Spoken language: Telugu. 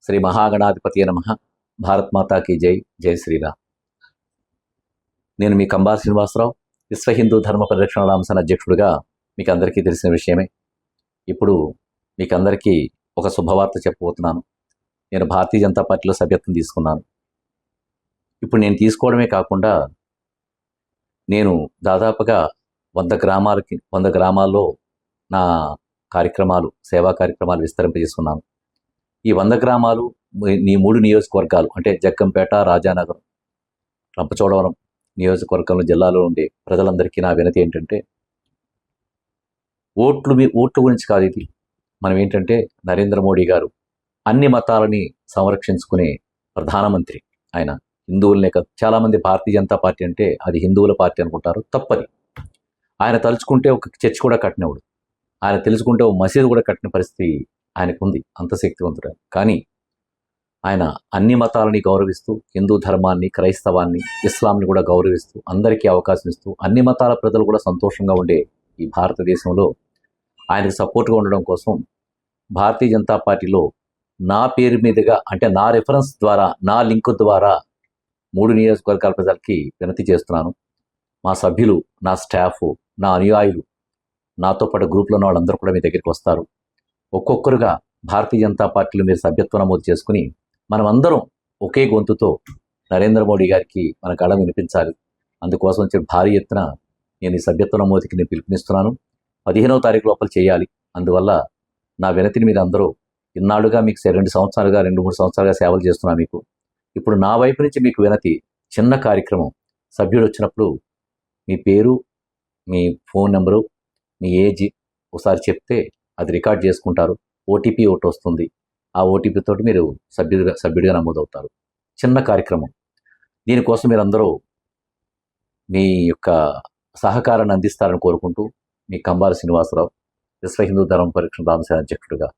శ్రీ మహాగణాధిపతి నమః. భారత్ మాతాకి జై. జై శ్రీరామ్. నేను మీ కంబాల శ్రీనివాసరావు, విశ్వ హిందూ ధర్మ పరిరక్షణ రామసేన అధ్యక్షుడిగా మీకు అందరికీ తెలిసిన విషయమే. ఇప్పుడు మీకు అందరికీ ఒక శుభవార్త చెప్పబోతున్నాను. నేను భారతీయ జనతా పార్టీలో సభ్యత్వం తీసుకున్నాను. ఇప్పుడు నేను తీసుకోవడమే కాకుండా నేను దాదాపుగా 100 గ్రామాల్లో నా సేవా కార్యక్రమాలు విస్తరింపజేస్తున్నాను. ఈ 100 గ్రామాలు ఈ 3 నియోజకవర్గాలు అంటే జగ్గంపేట, రాజానగరం, రంపచోడవరం నియోజకవర్గంలో జిల్లాలో ఉండే ప్రజలందరికీ నా వినతి ఏంటంటే, ఓట్ల గురించి కాదు ఇది. మనం ఏంటంటే, నరేంద్ర మోడీ గారు అన్ని మతాలని సంరక్షించుకునే ప్రధానమంత్రి. ఆయన హిందువులనే కాదు, చాలామంది భారతీయ జనతా పార్టీ అంటే అది హిందువుల పార్టీ అనుకుంటారు. తప్పది. ఆయన తలుచుకుంటే ఒక చర్చ్ కూడా కట్టినవాడు, ఆయన తెలుసుకుంటే ఒక మసీదు కూడా కట్టిన పరిస్థితి ఆయనకు ఉంది. అంత శక్తివంతుడు. కానీ ఆయన అన్ని మతాలని గౌరవిస్తూ, హిందూ ధర్మాన్ని, క్రైస్తవాన్ని, ఇస్లాంని కూడా గౌరవిస్తూ, అందరికీ అవకాశం ఇస్తూ, అన్ని మతాల ప్రజలు కూడా సంతోషంగా ఉండే ఈ భారతదేశంలో ఆయనకు సపోర్ట్గా ఉండడం కోసం భారతీయ జనతా పార్టీలో నా పేరు మీదుగా, అంటే నా రెఫరెన్స్ ద్వారా, నా లింక్ ద్వారా 3 నియోజకవర్గాల ప్రజలకి వినతి చేస్తున్నాను. మా సభ్యులు, నా స్టాఫ్, నా అనుయాయులు, నాతో పాటు గ్రూప్లో ఉన్న వాళ్ళందరూ కూడా మీ దగ్గరికి వస్తారు. ఒక్కొక్కరుగా భారతీయ జనతా పార్టీలో మీరు సభ్యత్వం నమోదు చేసుకుని మనం అందరం ఒకే గొంతుతో నరేంద్ర మోడీ గారికి మన గళం వినిపించాలి. అందుకోసం వచ్చి భారీ ఎత్తున నేను ఈ సభ్యత్వ నమోదుకి నేను పిలుపునిస్తున్నాను. 15వ తారీఖు లోపల చేయాలి. అందువల్ల నా వినతిని మీరు అందరూ, ఇన్నాళ్ళుగా మీకు 2 సంవత్సరాలుగా 2-3 సంవత్సరాలుగా సేవలు చేస్తున్నా మీకు. ఇప్పుడు నా వైపు నుంచి మీకు వినతి, చిన్న కార్యక్రమం. సభ్యుడు వచ్చినప్పుడు మీ పేరు, మీ ఫోన్ నెంబరు, మీ ఏజ్ ఒకసారి చెప్తే అది రికార్డ్ చేసుకుంటారు. ఓటీపీ ఒకటి వస్తుంది. ఆ ఓటీపీ తోటి మీరు సభ్యుడిగా నమోదవుతారు. చిన్న కార్యక్రమం. దీనికోసం మీరు అందరూ మీ యొక్క సహకారాన్ని అందిస్తారని కోరుకుంటూ, మీ కంబాల శ్రీనివాసరావు, విశ్వ హిందూ ధర్మ పరిరక్షణ రామసేన అధ్యక్షుడిగా